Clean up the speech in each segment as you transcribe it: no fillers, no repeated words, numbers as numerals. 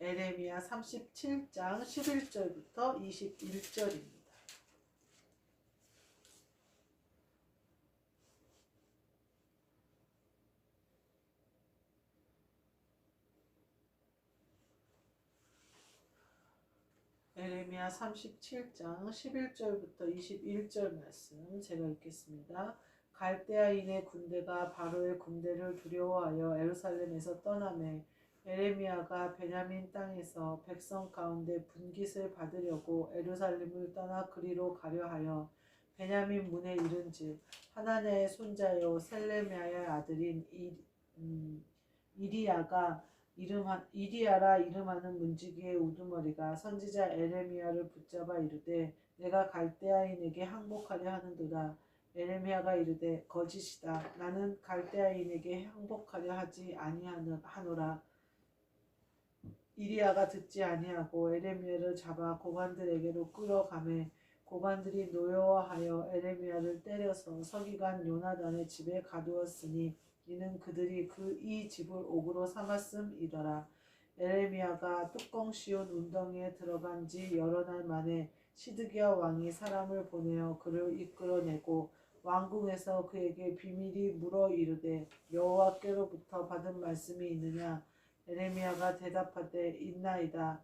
에레미야 37장 11절부터 21절입니다. 에레미야 37장 11절부터 21절 말씀 제가 읽겠습니다. 갈대아인의 군대가 바로의 군대를 두려워하여 예루살렘에서 떠나매 에레미야가 베냐민 땅에서 백성 가운데 분깃을 받으려고 예루살렘을 떠나 그리로 가려 하여 베냐민 문에 이른즉 하나냐의 손자요 셀레미야의 아들인 이리야라 이름하는 문지기의 우두머리가 선지자 에레미야를 붙잡아 이르되 내가 갈대아인에게 항복하려 하는도다. 에레미야가 이르되 거짓이다. 나는 갈대아인에게 항복하려 하지 아니하노라. 이리야가 듣지 아니하고 에레미야를 잡아 고관들에게로 끌어가매 고관들이 노여워하여 에레미야를 때려서 서기관 요나단의 집에 가두었으니 이는 그들이 이 집을 옥으로 삼았음이더라. 에레미야가 뚜껑 씌운 운덩이에 들어간 지 여러 날 만에 시드기야 왕이 사람을 보내어 그를 이끌어내고 왕궁에서 그에게 비밀이 물어 이르되 여호와께로부터 받은 말씀이 있느냐. 에레미야가 대답하되 있나이다.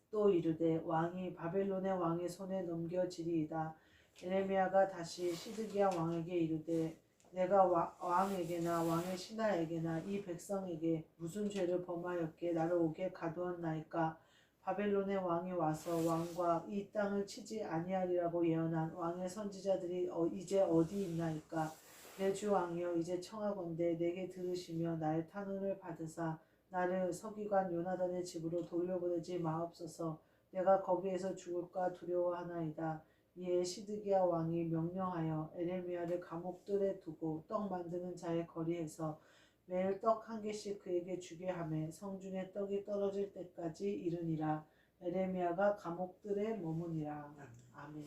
또 이르되 왕이 바벨론의 왕의 손에 넘겨지리이다. 에레미야가 다시 시드기야 왕에게 이르되 내가 왕에게나 왕의 신하에게나 이 백성에게 무슨 죄를 범하였기에 나를 옥에 가두었나이까. 바벨론의 왕이 와서 왕과 이 땅을 치지 아니하리라고 예언한 왕의 선지자들이 이제 어디 있나이까. 내 주 왕이여 이제 청하건대 내게 들으시며 나의 탄원을 받으사 나를 서기관 요나단의 집으로 돌려보내지 마옵소서. 내가 거기에서 죽을까 두려워하나이다. 이에 시드기야 왕이 명령하여 에레미야를 감옥들에 두고 떡 만드는 자의 거리에서 매일 떡 한 개씩 그에게 주게 하매 성중에 떡이 떨어질 때까지 이르니라. 에레미야가 감옥들에 머무니라. 아멘.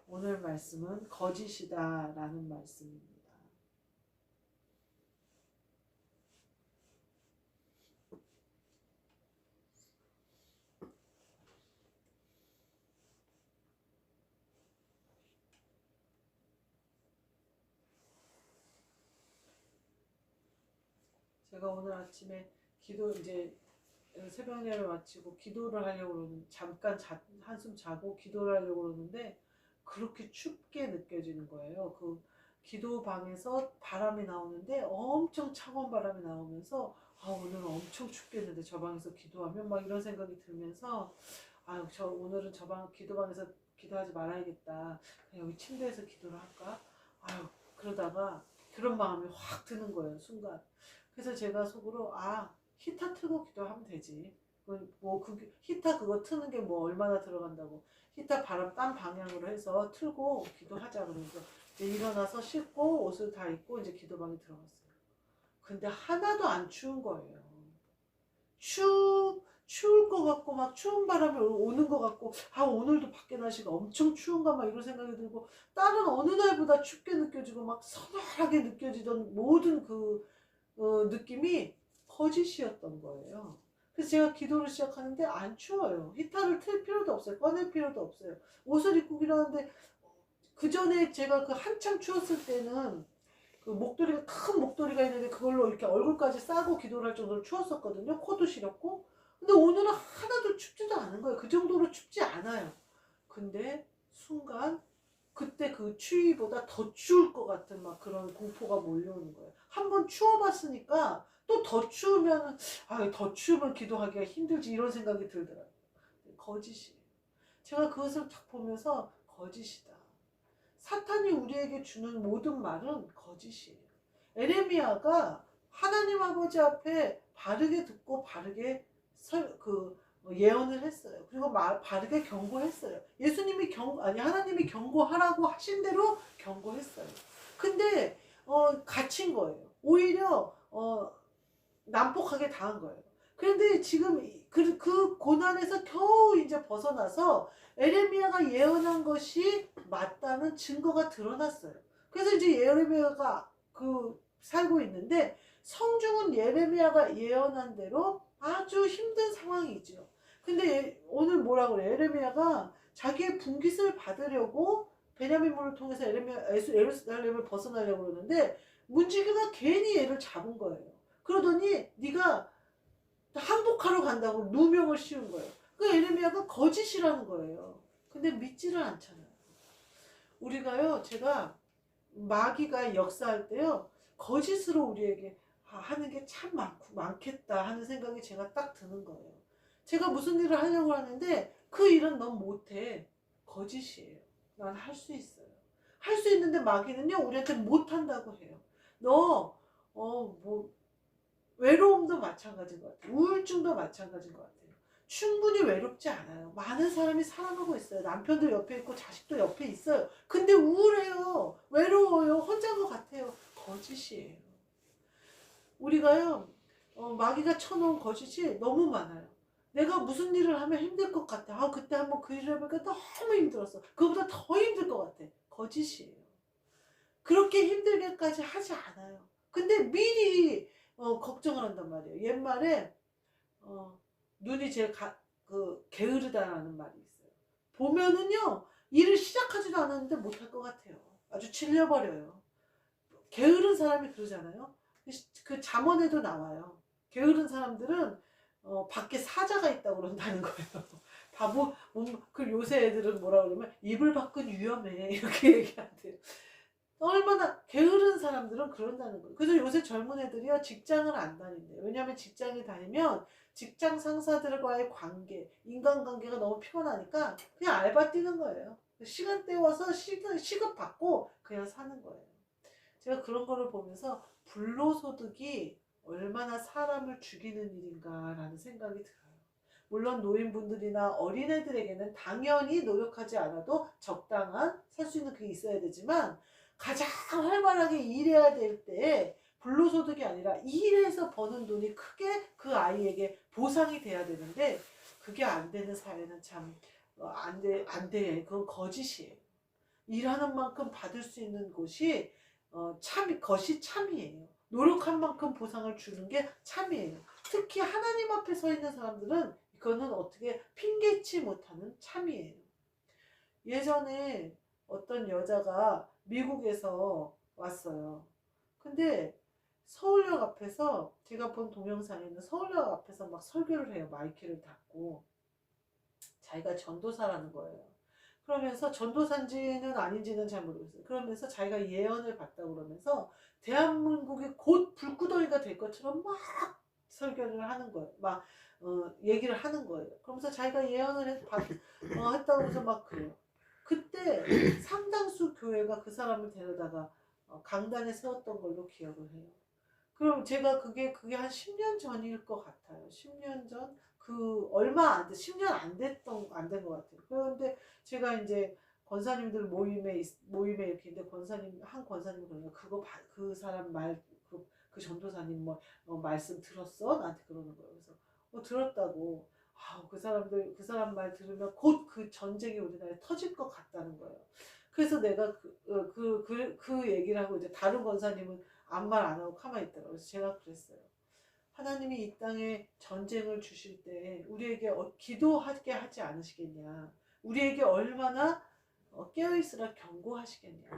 오늘 말씀은 거짓이다 라는 말씀입니다. 제가 오늘 아침에 새벽 예배를 마치고 기도를 하려고 그러는 잠깐 한숨 자고 기도를 하려고 그러는데 그렇게 춥게 느껴지는 거예요. 그 기도방에서 바람이 나오는데 엄청 차가운 바람이 나오면서 오늘은 엄청 춥겠는데 저 방에서 기도하면 막 이런 생각이 들면서 오늘은 기도방에서 기도하지 말아야겠다. 그냥 여기 침대에서 기도를 할까? 그러다가 그런 마음이 확 드는 거예요, 순간. 그래서 제가 속으로 히터 틀고 기도하면 되지. 히터 그거 트는 게 뭐 얼마나 들어간다고. 히터 바람 딴 방향으로 해서 틀고 기도하자. 그러면서 일어나서 씻고 옷을 다 입고 이제 기도방에 들어갔어요. 근데 하나도 안 추운 거예요. 추울 것 같고 막 추운 바람이 오는 것 같고 오늘도 밖에 날씨가 엄청 추운가 막 이런 생각이 들고 다른 어느 날보다 춥게 느껴지고 막 서늘하게 느껴지던 모든 느낌이 거짓이었던 거예요. 그래서 제가 기도를 시작하는데 안 추워요. 히터를 틀 필요도 없어요. 꺼낼 필요도 없어요. 옷을 입고 기도하는데 그 전에 제가 한참 추웠을 때는 큰 목도리가 있는데 그걸로 이렇게 얼굴까지 싸고 기도를 할 정도로 추웠었거든요. 코도 시렸고. 근데 오늘은 하나도 춥지도 않은 거예요. 그 정도로 춥지 않아요. 근데 순간 그때 그 추위보다 더 추울 것 같은 막 그런 공포가 몰려오는 거예요. 한번 추워봤으니까 또 더 추우면 더 추우면 기도하기가 힘들지 이런 생각이 들더라고요. 거짓이에요. 제가 그것을 딱 보면서 거짓이다. 사탄이 우리에게 주는 모든 말은 거짓이에요. 에레미야가 하나님 아버지 앞에 바르게 듣고 바르게 예언을 했어요. 그리고 바르게 경고했어요. 하나님이 경고하라고 하신 대로 경고했어요. 근데 갇힌 거예요. 오히려 난폭하게 당한 거예요. 그런데 지금 그 고난에서 겨우 이제 벗어나서 에레미야가 예언한 것이 맞다는 증거가 드러났어요. 그래서 이제 에레미야가 살고 있는데 성중은 예레미야가 예언한 대로 아주 힘든 상황이죠. 근데 오늘 뭐라 그래? 예레미야가 자기의 분깃을 받으려고 베냐민 문을 통해서 예루살렘을 벗어나려고 그러는데 문지기가 괜히 얘를 잡은 거예요. 그러더니 네가 항복하러 간다고 누명을 씌운 거예요. 그 예레미야가 거짓이라는 거예요. 근데 믿지를 않잖아요. 우리가요, 제가 마귀가 역사할 때요, 거짓으로 우리에게 하는 게 참 많겠다 하는 생각이 제가 딱 드는 거예요. 제가 무슨 일을 하려고 하는데 그 일은 넌 못해. 거짓이에요. 난 할 수 있어요. 할 수 있는데 마귀는요, 우리한테 못한다고 해요. 너, 뭐, 외로움도 마찬가지인 것 같아요. 우울증도 마찬가지인 것 같아요. 충분히 외롭지 않아요. 많은 사람이 사랑하고 있어요. 남편도 옆에 있고 자식도 옆에 있어요. 근데 우울해요. 외로워요. 혼자인 것 같아요. 거짓이에요. 우리가요, 마귀가 쳐놓은 거짓이 너무 많아요. 내가 무슨 일을 하면 힘들 것 같아. 그때 한번 그 일을 해보니까 너무 힘들었어. 그거보다 더 힘들 것 같아. 거짓이에요. 그렇게 힘들게까지 하지 않아요. 근데 미리 걱정을 한단 말이에요. 옛말에 눈이 제일 게으르다라는 말이 있어요. 보면은요, 일을 시작하지도 않았는데 못할 것 같아요. 아주 질려버려요. 게으른 사람이 그러잖아요. 그 잠언에도 나와요. 게으른 사람들은 밖에 사자가 있다고 그런다는 거예요. 바보, 그 요새 애들은 뭐라 그러면 이불 밖은 위험해 이렇게 얘기한대요. 얼마나 게으른 사람들은 그런다는 거예요. 그래서 요새 젊은 애들이요, 직장을 안 다닌대요. 왜냐하면 직장에 다니면 직장 상사들과의 관계, 인간관계가 너무 피곤하니까 그냥 알바 뛰는 거예요. 시간 때워서 시급 받고 그냥 사는 거예요. 제가 그런 거를 보면서 불로소득이 얼마나 사람을 죽이는 일인가라는 생각이 들어요. 물론 노인분들이나 어린애들에게는 당연히 노력하지 않아도 적당한 살 수 있는 그게 있어야 되지만, 가장 활발하게 일해야 될 때 불로소득이 아니라 일해서 버는 돈이 크게 그 아이에게 보상이 돼야 되는데, 그게 안 되는 사회는 참 안 돼. 그건 거짓이에요. 일하는 만큼 받을 수 있는 곳이 것이 참이에요. 노력한 만큼 보상을 주는 게 참이에요. 특히 하나님 앞에 서 있는 사람들은 이거는 어떻게 핑계치 못하는 참이에요. 예전에 어떤 여자가 미국에서 왔어요. 근데 서울역 앞에서, 제가 본 동영상에는 서울역 앞에서 막 설교를 해요. 마이크를 닫고. 자기가 전도사라는 거예요. 그러면서 전도사인지는 아닌지는 잘 모르겠어요. 그러면서 자기가 예언을 봤다고 그러면서 대한민국이 곧 불구덩이가 될 것처럼 막 설교를 하는 거예요. 막 얘기를 하는 거예요. 그러면서 자기가 예언을 했다고 해서 막 그래요. 그때 상당수 교회가 그 사람을 데려다가 강단에 세웠던 걸로 기억을 해요. 그럼 제가 그게 한 10년 전일 것 같아요. 10년 전? 얼마 안 돼. 10년 안 된 것 같아요. 그런데 제가 이제 권사님들 모임에 이렇게 있는데 한 권사님이 그러는 거예요. 그 사람 그 전도사님 말씀 들었어? 나한테 그러는 거예요. 그래서 들었다고. 그 사람 말 들으면 곧 그 전쟁이 우리나라에 터질 것 같다는 거예요. 그래서 내가 그 얘기를 하고, 이제 다른 권사님은 아무 말 안 하고 가만히 있더라고요. 그래서 제가 그랬어요. 하나님이 이 땅에 전쟁을 주실 때 우리에게 기도하게 하지 않으시겠냐. 우리에게 얼마나 깨어있으라 경고하시겠냐.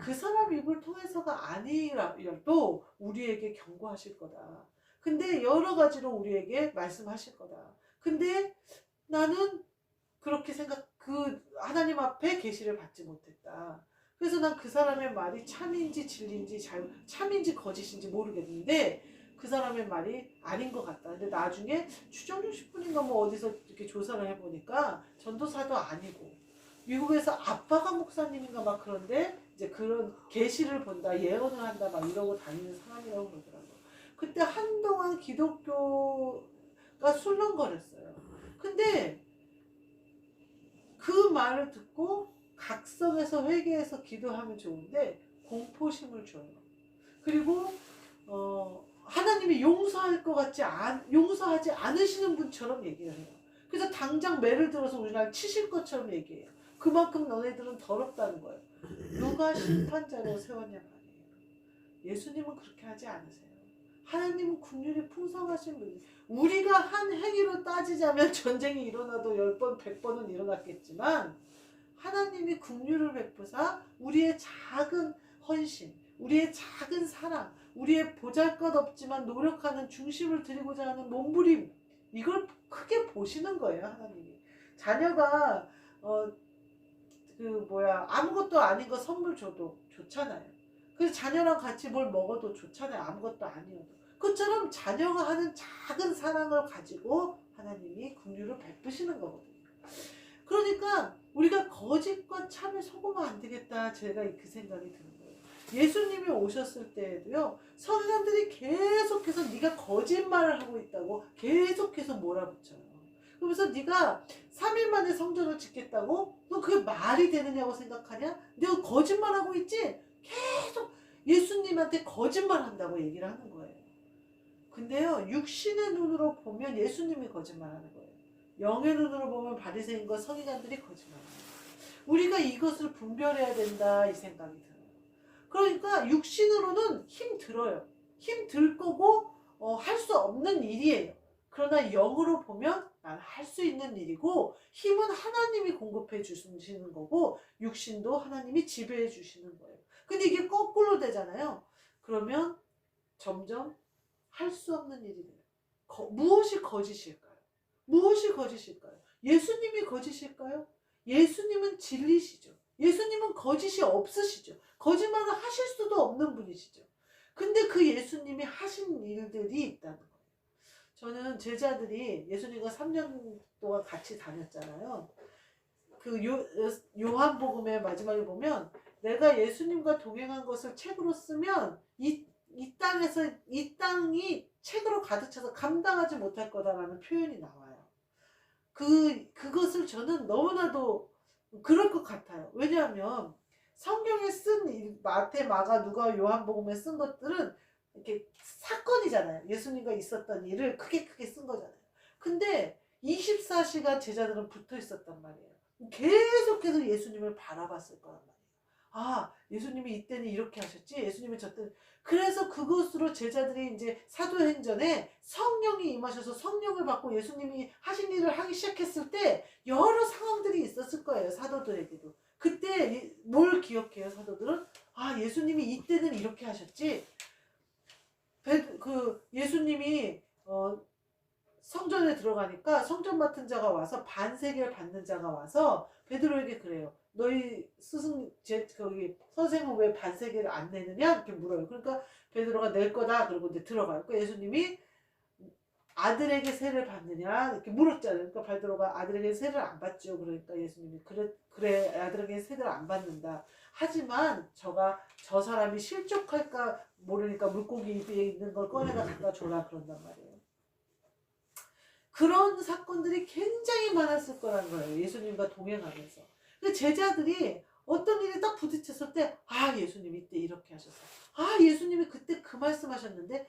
그 사람 입을 통해서가 아니라도 우리에게 경고하실 거다. 근데 여러 가지로 우리에게 말씀하실 거다. 근데 나는 그렇게 하나님 앞에 계시를 받지 못했다. 그래서 난 그 사람의 말이 참인지 진리인지 참인지 거짓인지 모르겠는데 그 사람의 말이 아닌 것 같다. 근데 나중에 추정 60분인가 어디서 이렇게 조사를 해보니까 전도사도 아니고 미국에서 아빠가 목사님인가 그런데 이제 그런 계시를 본다, 예언을 한다 이러고 다니는 사람이라고 그러더라고요. 그때 한동안 기독교가 술렁거렸어요. 근데 그 말을 듣고 각성해서 회개해서 기도하면 좋은데 공포심을 줘요. 그리고 하나님이 용서하지 않으시는 분처럼 얘기를 해요. 그래서 당장 매를 들어서 우리나라 치실 것처럼 얘기해요. 그만큼 너네들은 더럽다는 거예요. 누가 심판자로 세웠냐 말이에요. 예수님은 그렇게 하지 않으세요. 하나님은 긍휼이 풍성하신 분이에요. 우리가 한 행위로 따지자면 전쟁이 일어나도 10번, 100번은 일어났겠지만 하나님이 긍휼을 베푸사 우리의 작은 헌신, 우리의 작은 사랑, 우리의 보잘것없지만 노력하는 중심을 드리고자 하는 몸부림, 이걸 크게 보시는 거예요. 하나님이. 자녀가 아무것도 아닌 거 선물 줘도 좋잖아요. 그래서 자녀랑 같이 뭘 먹어도 좋잖아요. 아무것도 아니어도. 그처럼 자녀가 하는 작은 사랑을 가지고 하나님이 긍휼을 베푸시는 거거든요. 그러니까 우리가 거짓과 참에 속으면 안 되겠다. 제가 그 생각이 드는 거예요. 예수님이 오셨을 때에도요. 서기관들이 계속해서 네가 거짓말을 하고 있다고 계속해서 몰아붙여요. 그러면서 네가 3일 만에 성전을 짓겠다고? 너 그게 말이 되느냐고 생각하냐? 내가 거짓말하고 있지? 계속 예수님한테 거짓말한다고 얘기를 하는 거예요. 근데요. 육신의 눈으로 보면 예수님이 거짓말하는 거예요. 영의 눈으로 보면 바리새인과 서기관들이 거짓말합니다. 우리가 이것을 분별해야 된다 이 생각이 들어요. 그러니까 육신으로는 힘들어요. 힘들 거고 할 수 없는 일이에요. 그러나 영으로 보면 난 할 수 있는 일이고 힘은 하나님이 공급해 주시는 거고 육신도 하나님이 지배해 주시는 거예요. 근데 이게 거꾸로 되잖아요. 그러면 점점 할 수 없는 일이 돼요. 무엇이 거짓일까요? 무엇이 거짓일까요? 예수님이 거짓일까요? 예수님은 진리시죠. 예수님은 거짓이 없으시죠. 거짓말을 하실 수도 없는 분이시죠. 근데 그 예수님이 하신 일들이 있다는 거예요. 저는 제자들이 예수님과 3년 동안 같이 다녔잖아요. 그 요한복음의 마지막에 보면 내가 예수님과 동행한 것을 책으로 쓰면 이 땅이 책으로 가득 차서 감당하지 못할 거다라는 표현이 나와요. 그것을 저는 너무나도 그럴 것 같아요. 왜냐하면 성경에 쓴 마태, 마가, 누가, 요한복음에 쓴 것들은 이렇게 사건이잖아요. 예수님과 있었던 일을 크게 쓴 거잖아요. 근데 24시간 제자들은 붙어 있었단 말이에요. 계속해서 예수님을 바라봤을 거란 말이에요. 아, 예수님이 이때는 이렇게 하셨지? 예수님이 저때는. 그래서 그것으로 제자들이 이제 사도행전에 성령이 임하셔서 성령을 받고 예수님이 하신 일을 하기 시작했을 때 여러 상황들이 있었을 거예요. 사도들에게도. 그때 뭘 기억해요, 사도들은? 아, 예수님이 이때는 이렇게 하셨지? 예수님이 성전에 들어가니까 성전 맡은 자가 와서 반세계를 받는 자가 와서 베드로에게 그래요. 너희 거기 선생은 왜 반세계를 안 내느냐? 이렇게 물어요. 그러니까 베드로가 낼 거다. 그러고 이제 들어가요. 그러니까 예수님이 아들에게 세를 받느냐? 이렇게 물었잖아요. 그러니까 베드로가 아들에게 세를 안 받죠. 그러니까 예수님이 그래 아들에게 세를 안 받는다. 하지만 저 사람이 실족할까 모르니까 물고기 입에 있는 걸 꺼내다 갖다 줘라 그런단 말이에요. 그런 사건들이 굉장히 많았을 거라는 거예요. 예수님과 동행하면서. 제자들이 어떤 일이 딱 부딪혔을 때, 아, 예수님이 이때 이렇게 하셨어. 아, 예수님이 그때 그 말씀하셨는데,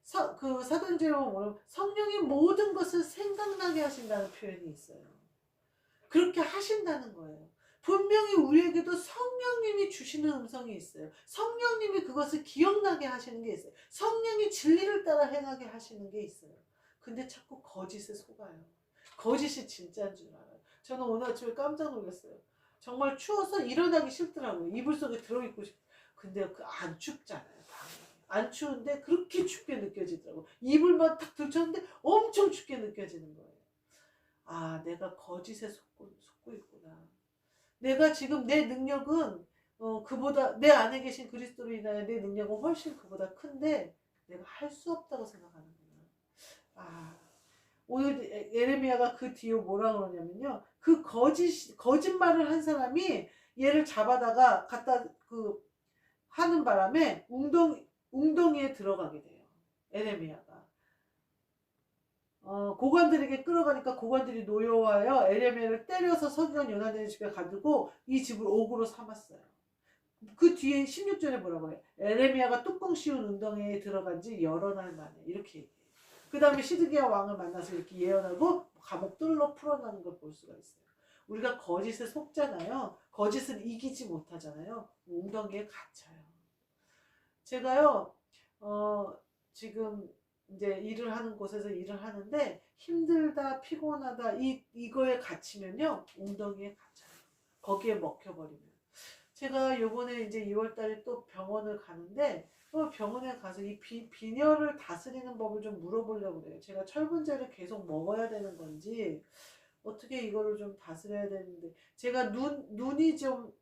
사도행전에 보면 성령이 모든 것을 생각나게 하신다는 표현이 있어요. 그렇게 하신다는 거예요. 분명히 우리에게도 성령님이 주시는 음성이 있어요. 성령님이 그것을 기억나게 하시는 게 있어요. 성령이 진리를 따라 행하게 하시는 게 있어요. 근데 자꾸 거짓에 속아요. 거짓이 진짜인 줄 알아요. 저는 오늘 아침에 깜짝 놀랐어요. 정말 추워서 일어나기 싫더라고요. 이불 속에 들어있고 근데 안 춥잖아요. 안 추운데 그렇게 춥게 느껴지더라고요. 이불만 딱 들쳤는데 엄청 춥게 느껴지는 거예요. 아, 내가 거짓에 속고 있구나. 내가 지금 내 능력은 그보다 내 안에 계신 그리스도로 인하여 내 능력은 훨씬 그보다 큰데 내가 할 수 없다고 생각하는구나. 아, 오늘 예레미야가 그 뒤에 뭐라 그러냐면요. 그 거짓말을 한 사람이 얘를 잡아다가 갖다 하는 바람에 웅덩이에 들어가게 돼요. 에레미야가. 고관들에게 끌어가니까 고관들이 노여워하여 에레미야를 때려서 서기관 요나단의 집에 가두고 이 집을 옥으로 삼았어요. 그 뒤에 16절에 뭐라고 해요? 에레미야가 뚜껑 씌운 웅덩이에 들어간 지 여러 날 만에 이렇게 얘기해요. 그 다음에 시드기야 왕을 만나서 이렇게 예언하고 감옥 뚫러 풀어나는 걸 볼 수가 있어요. 우리가 거짓에 속잖아요. 거짓을 이기지 못하잖아요. 웅덩이에 갇혀요. 제가요 지금 이제 일을 하는 곳에서 일을 하는데 힘들다 피곤하다 이거에 갇히면요 웅덩이에 갇혀요. 거기에 먹혀버리면. 제가 요번에 이제 2월 달에 또 병원을 가는데 병원에 가서 이 빈혈을 다스리는 법을 좀 물어보려고 그래요. 제가 철분제를 계속 먹어야 되는 건지 어떻게 이거를 좀 다스려야 되는데 제가 눈이 좀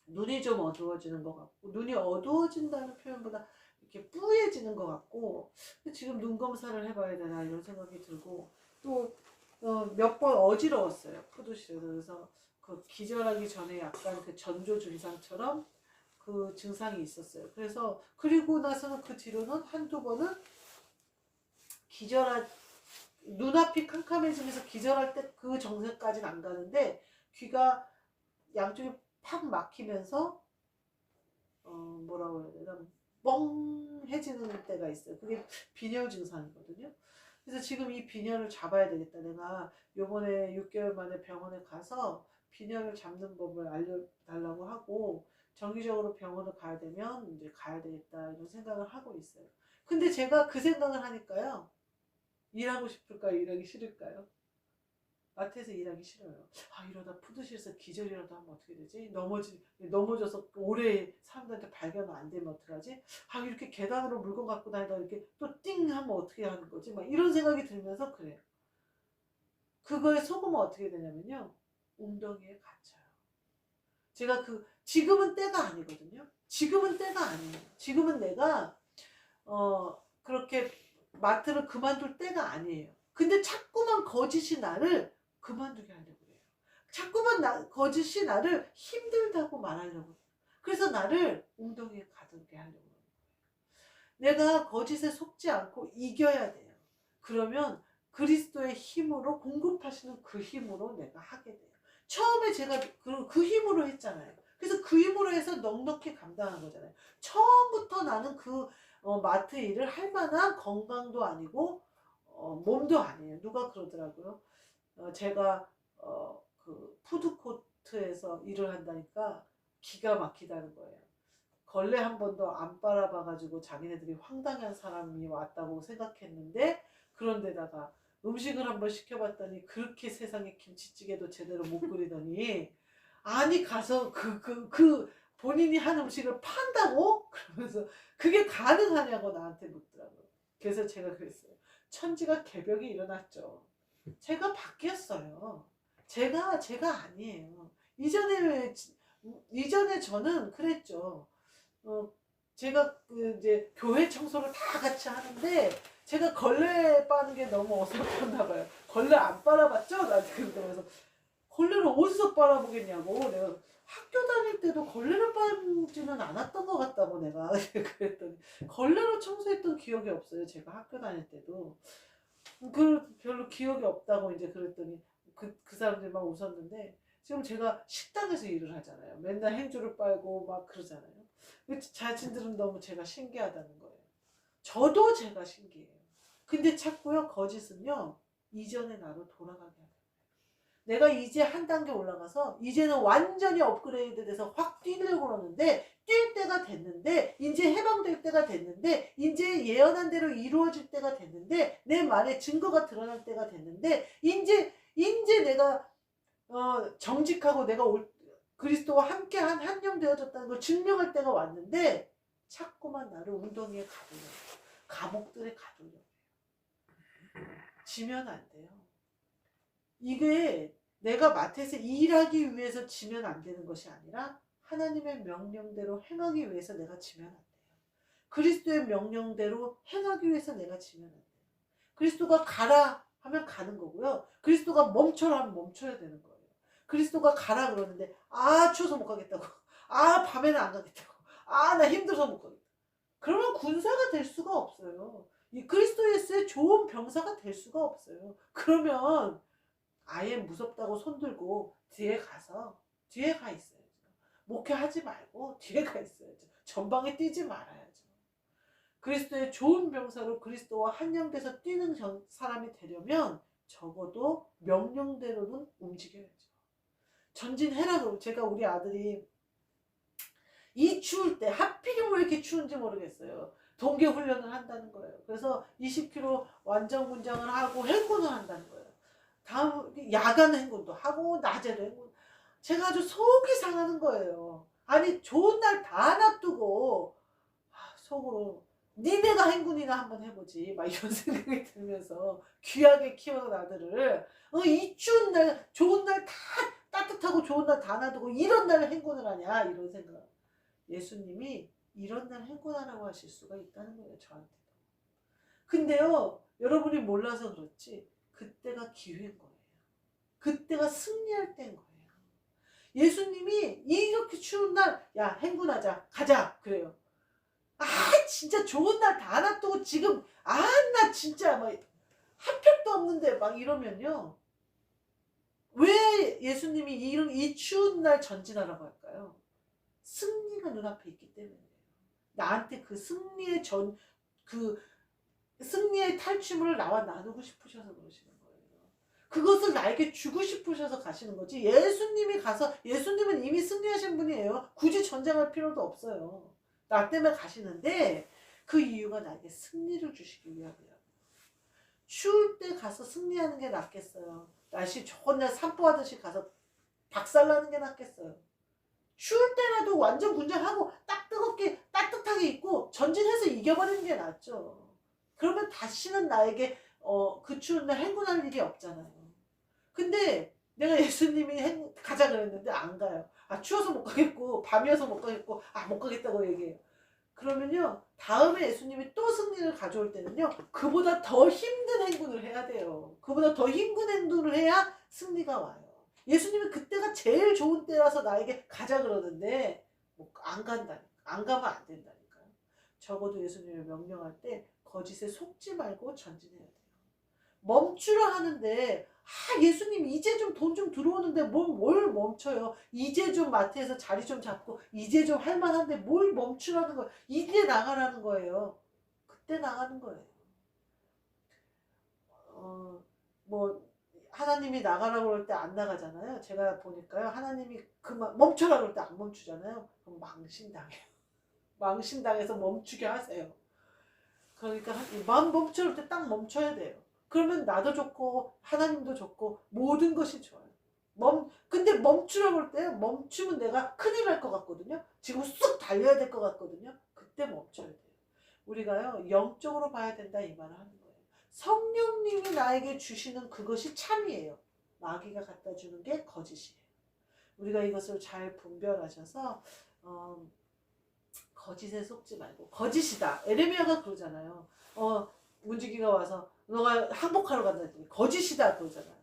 눈이 좀 어두워지는 것 같고 눈이 어두워진다는 표현보다 이렇게 뿌얘지는 것 같고 지금 눈 검사를 해봐야 되나 이런 생각이 들고 또 몇 번 어지러웠어요. 푸드실에서. 그래서 그 기절하기 전에 약간 그 전조 증상처럼 그 증상이 있었어요. 그래서 그리고 나서는 그 뒤로는 한두 번은 기절한 눈앞이 캄캄해지면서 기절할 때 그 정세까지는 안 가는데 귀가 양쪽이 팍 막히면서 뭐라고 해야 되나 뻥해지는 때가 있어요. 그게 빈혈 증상이거든요. 그래서 지금 이 빈혈을 잡아야 되겠다. 내가 요번에 6개월 만에 병원에 가서 빈혈을 잡는 법을 알려달라고 하고 정기적으로 병원을 가야 되면 이제 가야 되겠다 이런 생각을 하고 있어요. 근데 제가 그 생각을 하니까요. 일하고 싶을까요? 일하기 싫을까요? 마트에서 일하기 싫어요. 아 이러다 푸드실에서 기절이라도 하면 어떻게 되지? 넘어져서 오래 사람들한테 발견 안 되면 어떡하지? 아 이렇게 계단으로 물건 갖고 다니다 이렇게 또 띵 하면 어떻게 하는 거지? 막 이런 생각이 들면서 그래요. 그거에 속으면 어떻게 되냐면요. 웅덩이에 갇혀요. 제가 지금은 때가 아니거든요. 지금은 때가 아니에요. 지금은 내가 그렇게 마트를 그만둘 때가 아니에요. 근데 자꾸만 거짓이 나를 그만두게 하려고 그래요. 자꾸만 거짓이 나를 힘들다고 말하려고 해요. 그래서 나를 웅덩이에 가두게 하려고 해요. 내가 거짓에 속지 않고 이겨야 돼요. 그러면 그리스도의 힘으로 공급하시는 그 힘으로 내가 하게 돼요. 처음에 제가 그 힘으로 했잖아요. 그래서 그 힘으로 해서 넉넉히 감당한 거잖아요. 처음부터 나는 마트 일을 할 만한 건강도 아니고 몸도 아니에요. 누가 그러더라고요. 제가 그 푸드코트에서 일을 한다니까 기가 막히다는 거예요. 걸레 한 번도 안 빨아봐가지고 자기네들이 황당한 사람이 왔다고 생각했는데 그런데다가 음식을 한번 시켜봤더니 그렇게 세상에 김치찌개도 제대로 못 끓이더니 아니 가서 본인이 한 음식을 판다고? 그러면서 그게 가능하냐고 나한테 묻더라고요. 그래서 제가 그랬어요. 천지가 개벽이 일어났죠. 제가 바뀌었어요. 제가 아니에요. 이전에 저는 그랬죠. 어, 제가 이제 교회 청소를 다 같이 하는데 제가 걸레 빠는 게 너무 어설펐나 봐요. 걸레 안 빨아봤죠? 나한테 그러면서 걸레를 어디서 빨아보겠냐고. 내가 학교 다닐 때도 걸레를 빨지는 않았던 것 같다고 내가 그랬더니 걸레로 청소했던 기억이 없어요. 제가 학교 다닐 때도 별로 기억이 없다고 이제 그랬더니 그 사람들이 막 웃었는데 지금 제가 식당에서 일을 하잖아요. 맨날 행주를 빨고 막 그러잖아요. 자신들은 너무 제가 신기하다는 거예요. 저도 제가 신기해요. 근데 자꾸요 거짓은요 이전의 나로 돌아가게 하는 거예요. 내가 이제 한 단계 올라가서 이제는 완전히 업그레이드 돼서 확 뛰려고 그러는데 뛸 때가 됐는데 이제 해방될 때가 됐는데 이제 예언한 대로 이루어질 때가 됐는데 내 말에 증거가 드러날 때가 됐는데 이제 내가 정직하고 내가 그리스도와 함께 한영 되어졌다는 걸 증명할 때가 왔는데 자꾸만 나를 웅덩이에 가두려고 감옥들에 가두려고 지면 안 돼요. 이게 내가 마트에서 일하기 위해서 지면 안 되는 것이 아니라 하나님의 명령대로 행하기 위해서 내가 지면 안 돼요. 그리스도의 명령대로 행하기 위해서 내가 지면 안 돼요. 그리스도가 가라 하면 가는 거고요. 그리스도가 멈춰라 하면 멈춰야 되는 거예요. 그리스도가 가라 그러는데 추워서 못 가겠다고. 밤에는 안 가겠다고. 나 힘들어서 못 가겠다. 그러면 군사가 될 수가 없어요. 이 그리스도 예수의 좋은 병사가 될 수가 없어요. 그러면 아예 무섭다고 손들고 뒤에 가 있어야죠. 목회하지 말고 뒤에 가 있어야죠. 전방에 뛰지 말아야죠. 그리스도의 좋은 병사로 그리스도와 한영돼서 뛰는 사람이 되려면 적어도 명령대로는 움직여야죠. 전진해라. 제가 우리 아들이 이 추울 때 하필이면 왜 이렇게 추운지 모르겠어요. 동계 훈련을 한다는 거예요. 그래서 20km 완전 군장을 하고 행군을 한다는 거예요. 다음 야간 행군도 하고 낮에도 행군. 제가 아주 속이 상하는 거예요. 아니 좋은 날 다 놔두고 속으로 니네가 행군이나 한번 해보지 막 이런 생각이 들면서 귀하게 키워놓은 아들을 이 추운 날 좋은 날 다 따뜻하고 좋은 날 다 놔두고 이런 날 행군을 하냐 이런 생각. 예수님이 이런 날 행군하라고 하실 수가 있다는 거예요 저한테. 근데요 여러분이 몰라서 그렇지 그때가 기회인 거예요. 그때가 승리할 때인 거예요. 예수님이 이렇게 추운 날 야 행군하자 가자 그래요. 진짜 좋은 날 다 놔두고 지금 나 진짜 막 한 팩도 없는데 막 이러면요 왜 예수님이 이 추운 날 전진하라고 할까요? 승리가 눈앞에 있기 때문이에요. 나한테 그 승리의 탈취물을 나와 나누고 싶으셔서 그러시는 거예요. 그것을 나에게 주고 싶으셔서 가시는 거지. 예수님은 이미 승리하신 분이에요. 굳이 전쟁할 필요도 없어요. 나 때문에 가시는데 그 이유가 나에게 승리를 주시기 위함이에요. 추울 때 가서 승리하는 게 낫겠어요? 날씨 좋은 날 산보하듯이 가서 박살나는 게 낫겠어요? 추울 때라도 완전 군장하고 딱 뜨겁게 따뜻하게 입고 전진해서 이겨버리는 게 낫죠. 그러면 다시는 나에게 그 추운 날 행군할 일이 없잖아요. 근데 내가 예수님이 가자 그랬는데 안 가요. 추워서 못 가겠고 밤이어서 못 가겠고 못 가겠다고 얘기해요. 그러면요 다음에 예수님이 또 승리를 가져올 때는요 그보다 더 힘든 행군을 해야 돼요. 그보다 더 힘든 행군을 해야 승리가 와요. 예수님은 그때가 제일 좋은 때라서 나에게 가자 그러는데 안 간다니까. 안 가면 안 된다니까요. 적어도 예수님이 명령할 때 거짓에 속지 말고 전진해야 돼요. 멈추라 하는데 예수님 이제 좀 돈 좀 들어오는데 뭘 멈춰요. 이제 좀 마트에서 자리 좀 잡고 이제 좀 할만한데 뭘 멈추라는 거예요. 이제 나가라는 거예요. 그때 나가는 거예요. 하나님이 나가라고 그럴 때 안 나가잖아요. 제가 보니까요. 하나님이 그만 멈춰라 그럴 때 안 멈추잖아요. 그럼 망신당해요. 망신당해서 멈추게 하세요. 그러니까 마음 멈출 때 딱 멈춰야 돼요. 그러면 나도 좋고 하나님도 좋고 모든 것이 좋아요. 근데 멈추라고 할 때 멈추면 내가 큰일 날 것 같거든요. 지금 쑥 달려야 될 것 같거든요. 그때 멈춰야 돼요. 우리가요 영적으로 봐야 된다 이 말을 하는 거예요. 성령님이 나에게 주시는 그것이 참이에요. 마귀가 갖다 주는 게 거짓이에요. 우리가 이것을 잘 분별하셔서 거짓에 속지 말고 거짓이다. 에레미야가 그러잖아요. 문지기가 와서 너가 항복하러 간다 했더니 거짓이다 그러잖아요.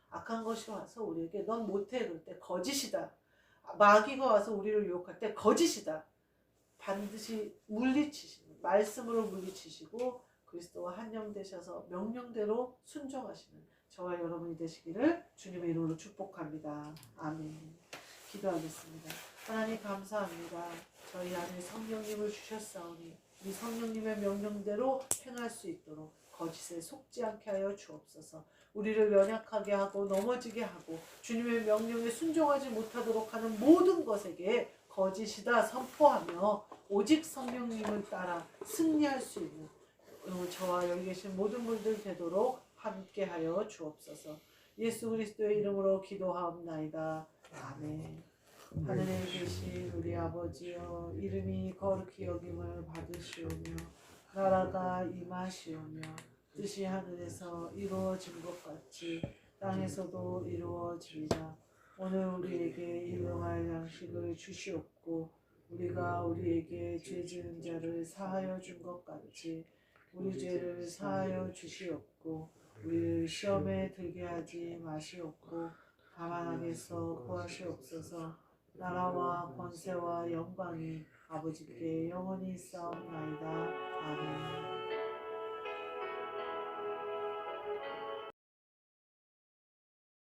악한 것이 와서 우리에게 넌 못해 그럴 때 거짓이다. 마귀가 와서 우리를 유혹할 때 거짓이다. 반드시 물리치시는 말씀으로 물리치시고 그리스도와 한영되셔서 명령대로 순종하시는 저와 여러분이 되시기를 주님의 이름으로 축복합니다. 아멘. 기도하겠습니다. 하나님 감사합니다. 저희 안에 성령님을 주셨사오니 이 성령님의 명령대로 행할 수 있도록 거짓에 속지 않게 하여 주옵소서. 우리를 연약하게 하고 넘어지게 하고 주님의 명령에 순종하지 못하도록 하는 모든 것에게 거짓이다 선포하며 오직 성령님을 따라 승리할 수 있는 저와 여기 계신 모든 분들 되도록 함께하여 주옵소서. 예수 그리스도의 이름으로 기도하옵나이다. 아멘. 하늘에 계신 우리 아버지여 이름이 거룩히 여김을 받으시오며 나라가 임하시오며 뜻이 하늘에서 이루어진 것 같이 땅에서도 이루어지리라. 오늘 우리에게 일용할 양식을 주시옵고 우리가 우리에게 죄 지은 자를 사하여 준 것 같이 우리 죄를 사하여 주시옵고 우리를 시험에 들게 하지 마시옵고 다만 악에서 구하시옵소서. 나라와 권세와 영광이 아버지께 영원히 있사옵나이다. 아멘.